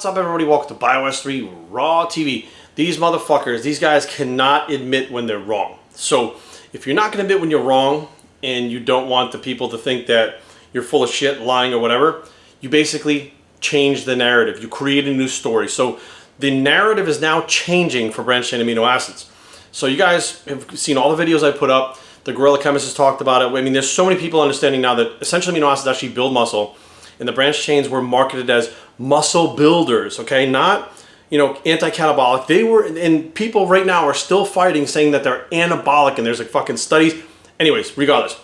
What's up, everybody? Welcome to BioS3 Raw TV. These motherfuckers, these guys cannot admit when they're wrong. So if you're not going to admit when you're wrong and you don't want the people to think that you're full of shit, lying or whatever, you basically change the narrative. You create a new story. So the narrative is now changing for branched-chain amino acids. So you guys have seen all the videos I put up. The Gorilla Chemist has talked about it. I mean, there's so many people understanding now that essential amino acids actually build muscle. And the branched chains were marketed as muscle builders, okay? Not, you know, anti-catabolic. They were, and people right now are still fighting saying that they're anabolic, and there's like fucking studies. Anyways, regardless.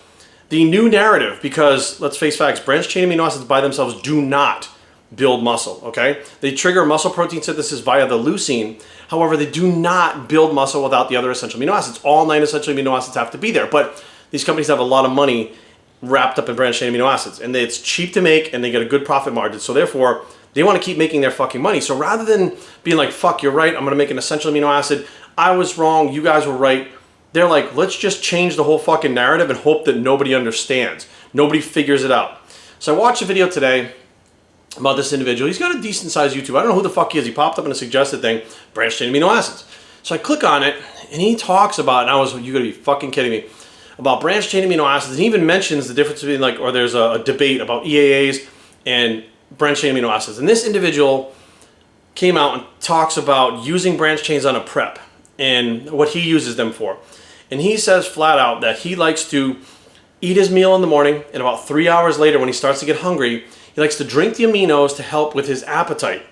The new narrative, because let's face facts, branched chain amino acids by themselves do not build muscle, okay? They trigger muscle protein synthesis via the leucine. However, they do not build muscle without the other essential amino acids. All 9 essential amino acids have to be there, but these companies have a lot of money wrapped up in branched chain amino acids, and it's cheap to make and they get a good profit margin, so therefore they want to keep making their fucking money. So rather than being like, fuck, you're right, I'm gonna make an essential amino acid, I was wrong, you guys were right, they're like, let's just change the whole fucking narrative and hope that nobody understands, nobody figures it out. So I watched a video today about this individual. He's got a decent sized YouTube. I don't know who the fuck he is. He popped up in a suggested thing, branched chain amino acids. So I click on it and he talks about, and I was, you gotta be fucking kidding me, about branched chain amino acids. And he even mentions the difference between, like, or there's a debate about EAAs and branched chain amino acids. And this individual came out and talks about using branched chains on a prep and what he uses them for. And he says flat out that he likes to eat his meal in the morning, and about 3 hours later when he starts to get hungry, he likes to drink the aminos to help with his appetite.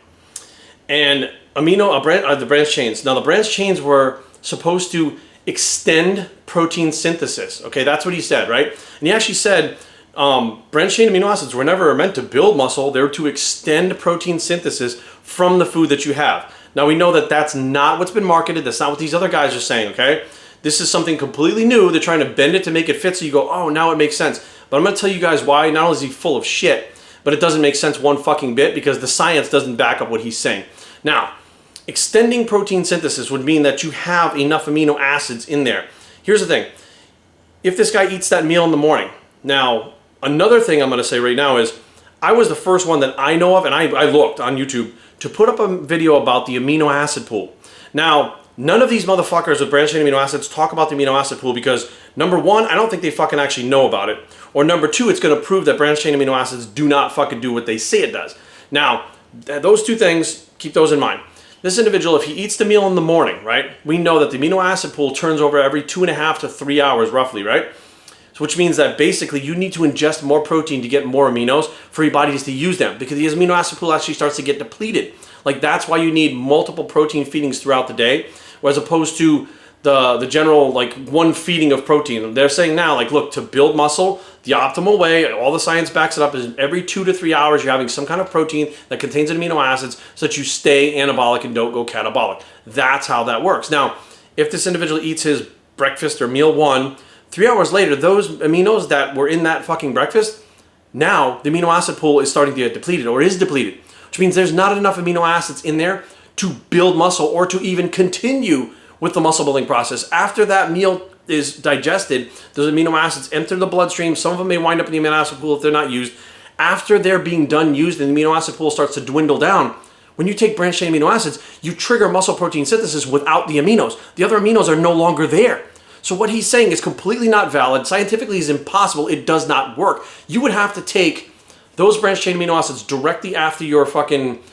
And the branched chains. Now the branched chains were supposed to extend protein synthesis. Okay, that's what he said, right? And he actually said branched chain amino acids were never meant to build muscle. They were to extend protein synthesis from the food that you have. Now we know that that's not what's been marketed. That's not what these other guys are saying, okay? This is something completely new. They're trying to bend it to make it fit so you go, oh, now it makes sense. But I'm going to tell you guys why. Not only is he full of shit, but it doesn't make sense one fucking bit because the science doesn't back up what he's saying. Now, extending protein synthesis would mean that you have enough amino acids in there. Here's the thing. If this guy eats that meal in the morning. Now, another thing I'm going to say right now is I was the first one that I know of, and I looked on YouTube to put up a video about the amino acid pool. Now, none of these motherfuckers with branched chain amino acids talk about the amino acid pool because, number one, I don't think they fucking actually know about it. Or number two, it's going to prove that branched chain amino acids do not fucking do what they say it does. Now, those two things, keep those in mind. This individual, if he eats the meal in the morning, right, we know that the amino acid pool turns over every 2.5 to 3 hours roughly, right? So which means that basically you need to ingest more protein to get more aminos for your bodies to use them because the amino acid pool actually starts to get depleted. Like that's why you need multiple protein feedings throughout the day as opposed to the general like one feeding of protein. They're saying now, like, look, to build muscle, the optimal way, all the science backs it up, is every 2 to 3 hours you're having some kind of protein that contains amino acids so that you stay anabolic and don't go catabolic. That's how that works. Now, if this individual eats his breakfast or meal 1, 3 hours later, those aminos that were in that fucking breakfast, now the amino acid pool is starting to get depleted or is depleted, which means there's not enough amino acids in there to build muscle or to even continue with the muscle building process. After that meal is digested, those amino acids enter the bloodstream. Some of them may wind up in the amino acid pool if they're not used. After they're being done used and the amino acid pool starts to dwindle down, when you take branched chain amino acids, you trigger muscle protein synthesis without the aminos. The other aminos are no longer there. So what he's saying is completely not valid. Scientifically is impossible. It does not work. You would have to take those branched chain amino acids directly after your fucking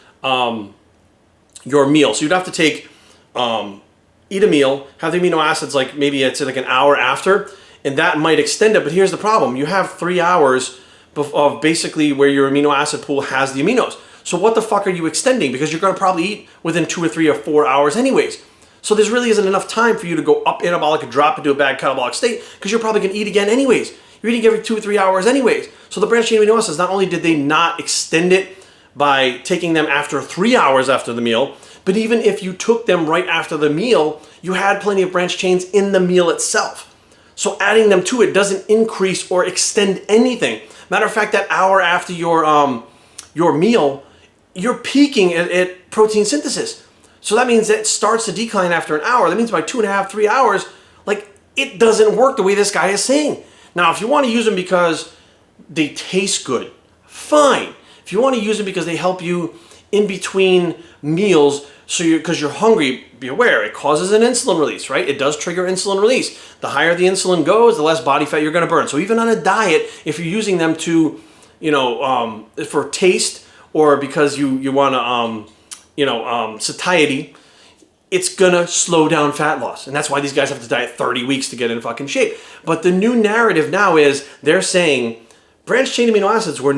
your meal. So you'd have to take eat a meal, have the amino acids like maybe it's like an hour after, and that might extend it. But here's the problem. You have 3 hours of basically where your amino acid pool has the aminos. So what the fuck are you extending? Because you're going to probably eat within 2 or 3 or 4 hours anyways. So there really isn't enough time for you to go up anabolic and drop into a bad catabolic state because you're probably going to eat again anyways. You're eating every 2 or 3 hours anyways. So the branched chain amino acids, not only did they not extend it by taking them after 3 hours after the meal, but even if you took them right after the meal, you had plenty of branched chains in the meal itself. So adding them to it doesn't increase or extend anything. Matter of fact, that hour after your meal, you're peaking at protein synthesis. So that means that it starts to decline after an hour. That means by 2.5, 3 hours, like, it doesn't work the way this guy is saying. Now, if you want to use them because they taste good, fine. If you want to use them because they help you in between meals, so because you're hungry. Be aware, it causes an insulin release, right? It does trigger insulin release. The higher the insulin goes, the less body fat you're going to burn. So even on a diet, if you're using them to, for taste or because you want to, satiety, it's gonna slow down fat loss. And that's why these guys have to diet 30 weeks to get in fucking shape. But the new narrative now is they're saying branched chain amino acids we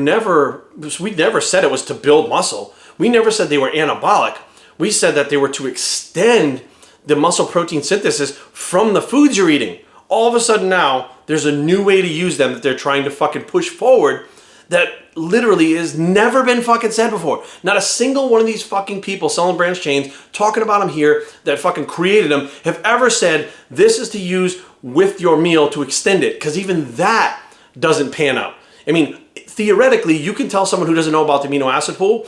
never said it was to build muscle. We never said they were anabolic. We said that they were to extend the muscle protein synthesis from the foods you're eating. All of a sudden now, there's a new way to use them that they're trying to fucking push forward that literally has never been fucking said before. Not a single one of these fucking people selling branched chains, talking about them here, that fucking created them, have ever said this is to use with your meal to extend it. Because even that doesn't pan out. I mean, theoretically, you can tell someone who doesn't know about the amino acid pool,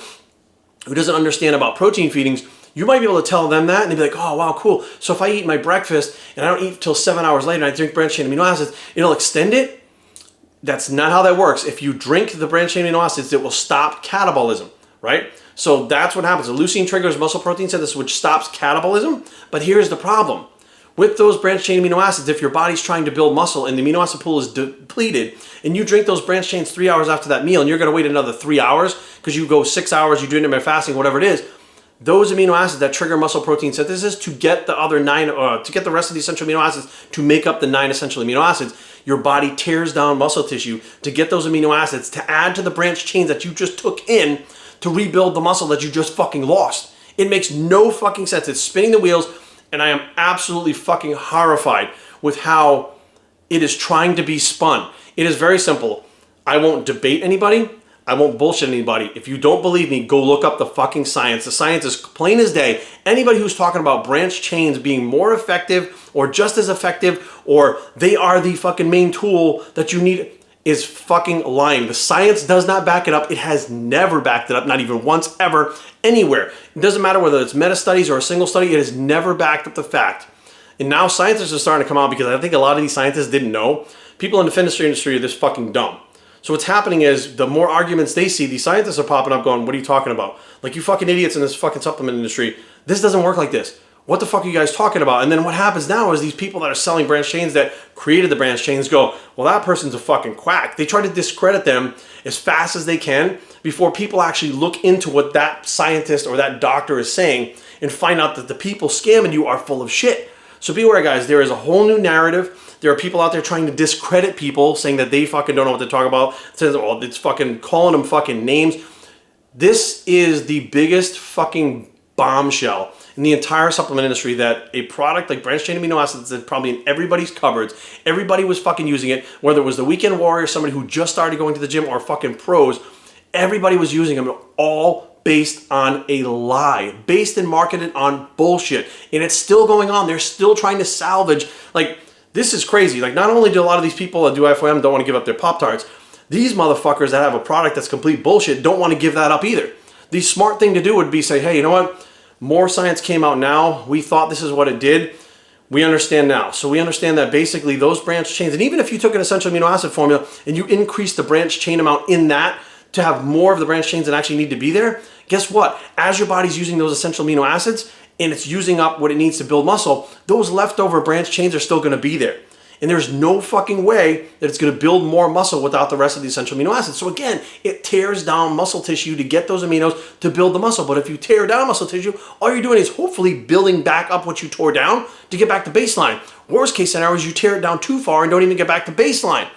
who doesn't understand about protein feedings, you might be able to tell them that and they'd be like, oh, wow, cool. So if I eat my breakfast and I don't eat till 7 hours later and I drink branched chain amino acids, it'll extend it? That's not how that works. If you drink the branched chain amino acids, it will stop catabolism, right? So that's what happens. The leucine triggers muscle protein synthesis, which stops catabolism. But here's the problem. With those branched chain amino acids, if your body's trying to build muscle and the amino acid pool is depleted, and you drink those branched chains 3 hours after that meal, and you're going to wait another 3 hours because you go 6 hours, you do intermittent fasting, whatever it is, those amino acids that trigger muscle protein synthesis to get the other to get the rest of the essential amino acids to make up the 9 essential amino acids, your body tears down muscle tissue to get those amino acids to add to the branched chains that you just took in to rebuild the muscle that you just fucking lost. It makes no fucking sense. It's spinning the wheels, and I am absolutely fucking horrified with how it is trying to be spun. It is very simple. I won't debate anybody. I won't bullshit anybody. If you don't believe me, go look up the fucking science. The science is plain as day. Anybody who's talking about branched chains being more effective or just as effective or they are the fucking main tool that you need is fucking lying. The science does not back it up. It has never backed it up, not even once, ever, anywhere. It doesn't matter whether it's meta studies or a single study. It has never backed up the fact. And now scientists are starting to come out because I think a lot of these scientists didn't know. People in the fitness industry are this fucking dumb. So what's happening is the more arguments they see, these scientists are popping up going, what are you talking about? Like, you fucking idiots in this fucking supplement industry. This doesn't work like this. What the fuck are you guys talking about? And then what happens now is these people that are selling branched chains that created the branched chains go, well, that person's a fucking quack. They try to discredit them as fast as they can before people actually look into what that scientist or that doctor is saying and find out that the people scamming you are full of shit. So be aware, guys. There is a whole new narrative. There are people out there trying to discredit people, saying that they fucking don't know what to talk about. It's fucking calling them fucking names. This is the biggest fucking bombshell in the entire supplement industry, that a product like branched chain amino acids is probably in everybody's cupboards. Everybody was fucking using it, whether it was the weekend warrior, somebody who just started going to the gym, or fucking pros. Everybody was using them, all based on a lie, based and marketed on bullshit. And it's still going on. They're still trying to salvage, like, this is crazy. Like, not only do a lot of these people that do FOM don't want to give up their Pop-Tarts, these motherfuckers that have a product that's complete bullshit don't want to give that up either. The smart thing to do would be say, hey, you know what? More science came out now. We thought this is what it did. We understand now. So we understand that basically those branched chains, and even if you took an essential amino acid formula and you increase the branched chain amount in that to have more of the branched chains that actually need to be there, guess what? As your body's using those essential amino acids, and it's using up what it needs to build muscle, those leftover branched chains are still going to be there. And there's no fucking way that it's going to build more muscle without the rest of the essential amino acids. So again, it tears down muscle tissue to get those aminos to build the muscle. But if you tear down muscle tissue, all you're doing is hopefully building back up what you tore down to get back to baseline. Worst case scenario is you tear it down too far and don't even get back to baseline.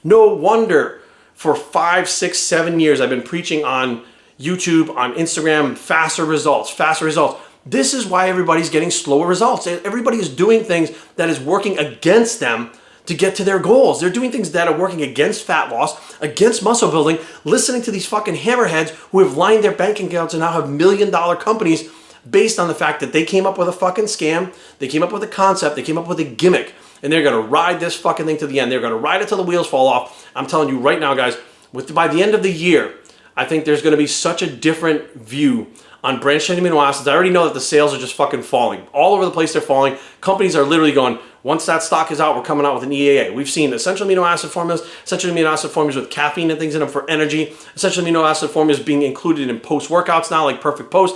No wonder for 5, 6, 7 years I've been preaching on YouTube, on Instagram, faster results, faster results. This is why everybody's getting slower results. Everybody is doing things that is working against them to get to their goals. They're doing things that are working against fat loss, against muscle building, listening to these fucking hammerheads who have lined their bank accounts and now have $1 million companies based on the fact that they came up with a fucking scam, they came up with a concept, they came up with a gimmick, and they're gonna ride this fucking thing to the end. They're gonna ride it till the wheels fall off. I'm telling you right now, guys, by the end of the year, I think there's gonna be such a different view on branched chain amino acids. I already know that the sales are just fucking falling. All over the place they're falling. Companies are literally going, Once that stock is out, we're coming out with an EAA. We've seen essential amino acid formulas, essential amino acid formulas with caffeine and things in them for energy, essential amino acid formulas being included in post-workouts now, like Perfect Post.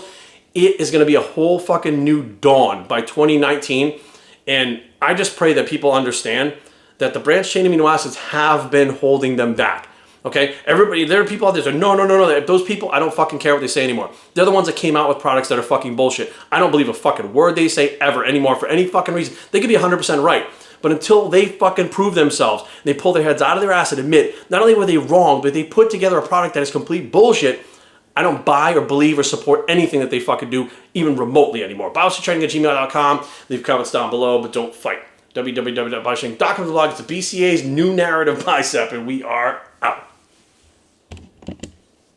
It is going to be a whole fucking new dawn by 2019. And I just pray that people understand that the branched chain amino acids have been holding them back. Okay, everybody, there are people out there that say, no. Those people, I don't fucking care what they say anymore. They're the ones that came out with products that are fucking bullshit. I don't believe a fucking word they say ever anymore for any fucking reason. They could be 100% right. But until they fucking prove themselves, they pull their heads out of their ass and admit, not only were they wrong, but they put together a product that is complete bullshit, I don't buy or believe or support anything that they fucking do, even remotely anymore. BioStraining@gmail.com. Leave comments down below, but don't fight. www.biostraining.com. It's the BCAA's new narrative bicep, and we are